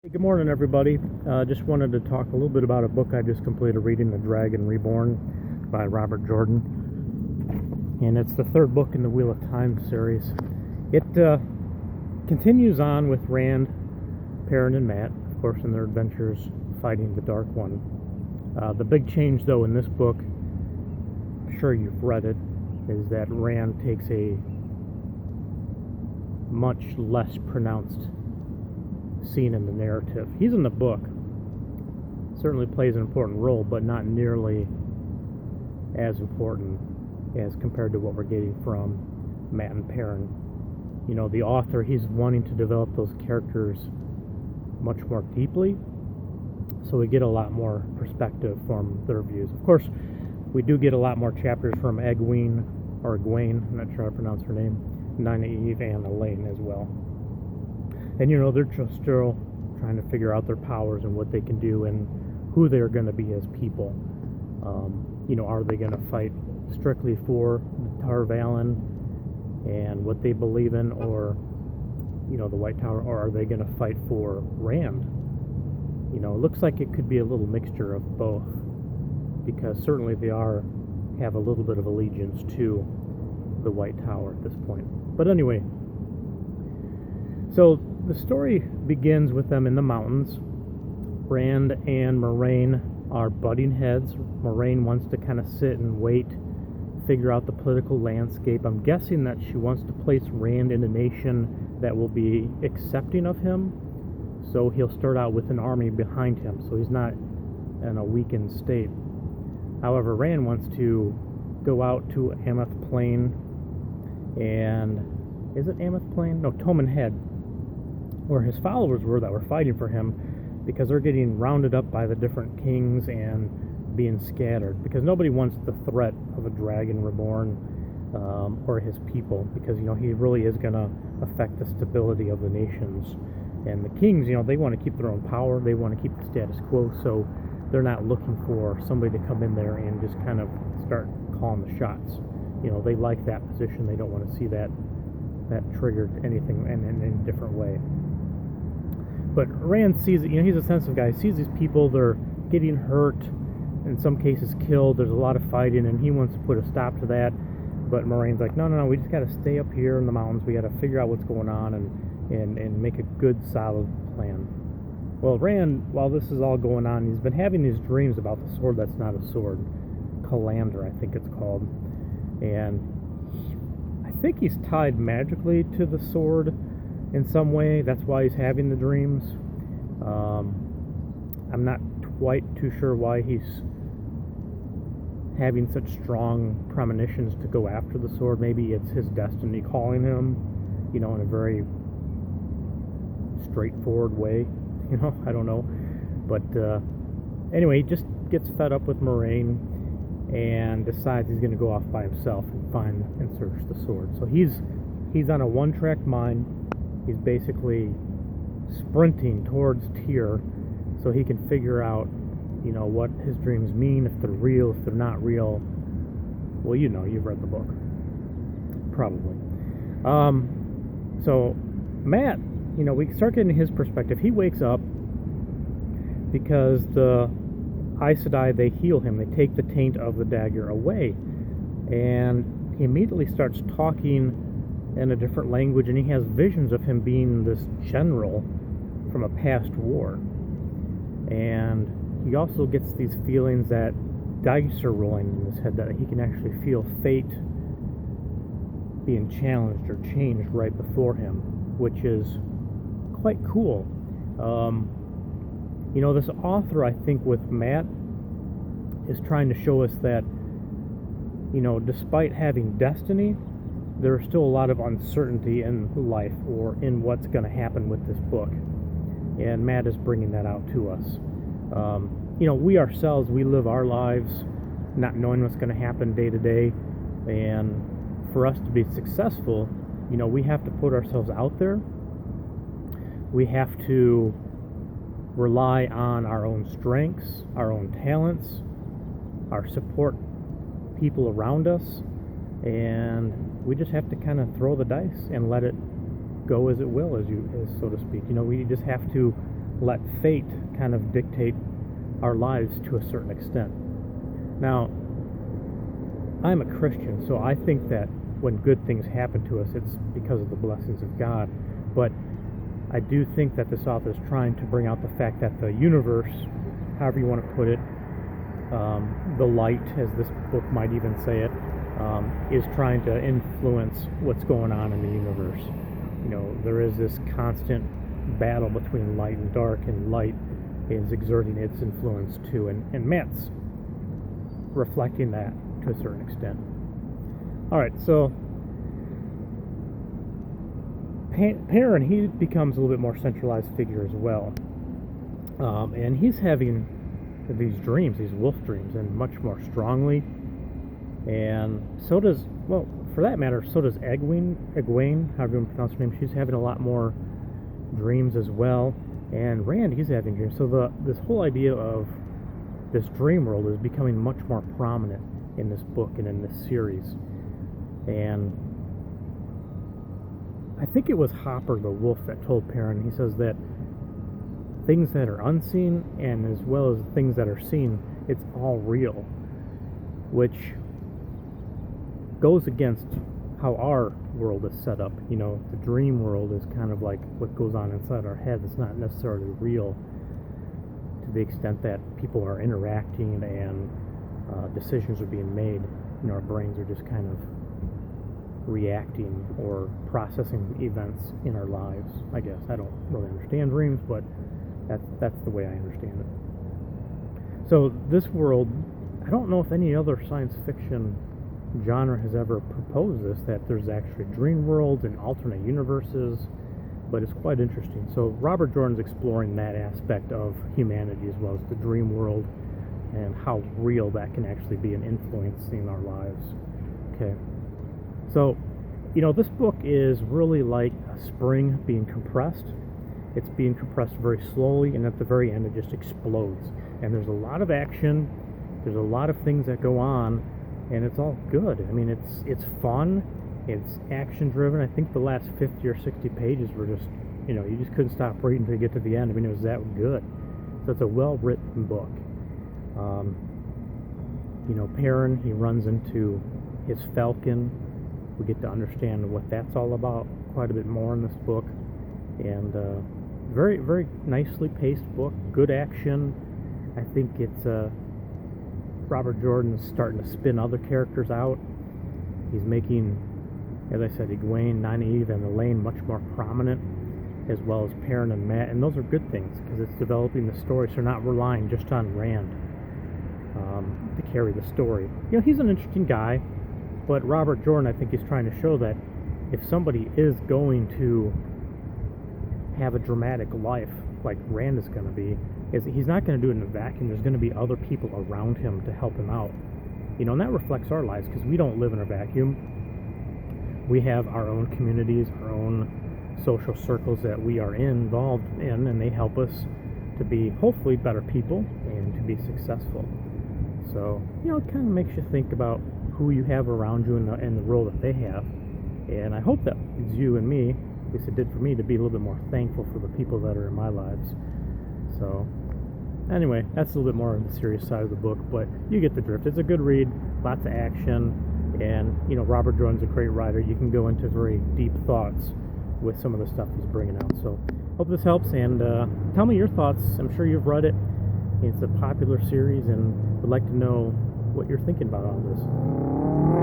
Hey, good morning, everybody. Just wanted to talk a little bit about a book I just completed reading, The Dragon Reborn by Robert Jordan. And it's the third book in the Wheel of Time series. It continues on with Rand, Perrin, and Mat, of course, in their adventures fighting the Dark One. The big change, though, in this book, I'm sure you've read it, is that Rand takes a much less pronounced scene in the narrative. He's in the book, certainly plays an important role, but not nearly as important as compared to what we're getting from Mat and Perrin. You know, the author, he's wanting to develop those characters much more deeply, so we get a lot more perspective from their views. Of course, we do get a lot more chapters from Egwene, or Egwene, I'm not sure how to pronounce her name, Nynaeve, and Elaine as well. And, you know, they're just still trying to figure out their powers and what they can do and who they're going to be as people. You know, are they going to fight strictly for Tar-Valon and what they believe in, or, you know, the White Tower, or are they going to fight for Rand? You know, it looks like it could be a little mixture of both, because certainly they have a little bit of allegiance to the White Tower at this point. But anyway, so the story begins with them in the mountains. Rand and Moiraine are butting heads. Moiraine wants to kind of sit and wait, figure out the political landscape. I'm guessing that she wants to place Rand in a nation that will be accepting of him, so he'll start out with an army behind him, so he's not in a weakened state. However, Rand wants to go out to Ameth Plain, and is it Ameth Plain? No, Toman Head, where his followers were that were fighting for him, because they're getting rounded up by the different kings and being scattered, because nobody wants the threat of a dragon reborn or his people, because, you know, he really is going to affect the stability of the nations. And the kings, you know, they want to keep their own power, they want to keep the status quo, so they're not looking for somebody to come in there and just kind of start calling the shots. You know, they like that position, they don't want to see that triggered anything in a different way. But Rand sees it, you know, he's a sensitive guy. He sees these people, they're getting hurt, in some cases killed, there's a lot of fighting, and he wants to put a stop to that. But Moraine's like, no, we just got to stay up here in the mountains, we got to figure out what's going on and make a good, solid plan. Well, Rand, while this is all going on, he's been having these dreams about the sword that's not a sword. Kalander, I think it's called. And I think he's tied magically to the sword in some way. That's why he's having the dreams. I'm not quite too sure why he's having such strong premonitions to go after the sword. Maybe it's his destiny calling him, you know, in a very straightforward way. You know, I don't know. But anyway, he just gets fed up with Moiraine and decides he's going to go off by himself and find and search the sword. So he's on a one-track mind. He's basically sprinting towards Tyr so he can figure out, you know, what his dreams mean, if they're real, if they're not real. Well, you know, you've read the book. Probably. So Mat, you know, we start getting his perspective. He wakes up because the Aes Sedai, they heal him. They take the taint of the dagger away. And he immediately starts talking in a different language, and he has visions of him being this general from a past war. And he also gets these feelings that dice are rolling in his head, that he can actually feel fate being challenged or changed right before him, which is quite cool. You know, this author, I think, with Mat, is trying to show us that, you know, despite having destiny, there's still a lot of uncertainty in life, or in what's going to happen with this book. And Mat is bringing that out to us. You know, we ourselves, we live our lives not knowing what's going to happen day to day. And for us to be successful, you know, we have to put ourselves out there. We have to rely on our own strengths, our own talents, our support people around us, and we just have to kind of throw the dice and let it go as it will, as so to speak. You know, we just have to let fate kind of dictate our lives to a certain extent. Now, I'm a Christian, so I think that when good things happen to us, it's because of the blessings of God. But I do think that this author is trying to bring out the fact that the universe, however you want to put it, the light, as this book might even say it, is trying to influence what's going on in the universe. You know, there is this constant battle between light and dark, and light is exerting its influence too, and Matt's reflecting that to a certain extent. Alright, so Perrin, he becomes a little bit more centralized figure as well. And he's having these dreams, these wolf dreams, and much more strongly. And so does, well, for that matter, so does Egwene, however you pronounce her name. She's having a lot more dreams as well. And Rand, he's having dreams. So this whole idea of this dream world is becoming much more prominent in this book and in this series. And I think it was Hopper the wolf that told Perrin, he says that things that are unseen and as well as things that are seen, it's all real, which goes against how our world is set up. You know, the dream world is kind of like what goes on inside our heads. It's not necessarily real to the extent that people are interacting and decisions are being made. You know, our brains are just kind of reacting or processing events in our lives, I guess. I don't really understand dreams, but that's the way I understand it. So this world, I don't know if any other science fiction genre has ever proposed this, that there's actually dream worlds and alternate universes, but it's quite interesting. So Robert Jordan's exploring that aspect of humanity as well as the dream world and how real that can actually be an influence in our lives. Okay. So, you know, this book is really like a spring being compressed. It's being compressed very slowly, and at the very end it just explodes. And there's a lot of action, there's a lot of things that go on, and it's all good. I mean, it's fun, it's action driven. I think the last 50 or 60 pages were just, you know, you just couldn't stop reading until you get to the end. I mean, it was that good. So it's a well-written book. You know, Perrin, he runs into his falcon. We get to understand what that's all about quite a bit more in this book. And very, very nicely paced book, good action. I think it's Robert Jordan's starting to spin other characters out. He's making, as I said, Egwene, Nynaeve, and Elaine much more prominent, as well as Perrin and Matt. And those are good things, because it's developing the story, so you're not relying just on Rand to carry the story. You know, he's an interesting guy, but Robert Jordan, I think, is trying to show that if somebody is going to have a dramatic life like Rand is going to be, is he's not going to do it in a vacuum. There's going to be other people around him to help him out. You know, and that reflects our lives, because we don't live in a vacuum. We have our own communities, our own social circles that we are involved in, and they help us to be hopefully better people and to be successful. So, you know, it kind of makes you think about who you have around you and the role that they have. And I hope that leads you and me, at least it did for me, to be a little bit more thankful for the people that are in my lives. So, anyway, that's a little bit more on the serious side of the book, but you get the drift. It's a good read, lots of action, and, you know, Robert Jordan's a great writer. You can go into very deep thoughts with some of the stuff he's bringing out. So, hope this helps, and tell me your thoughts. I'm sure you've read it. It's a popular series, and would like to know what you're thinking about all this.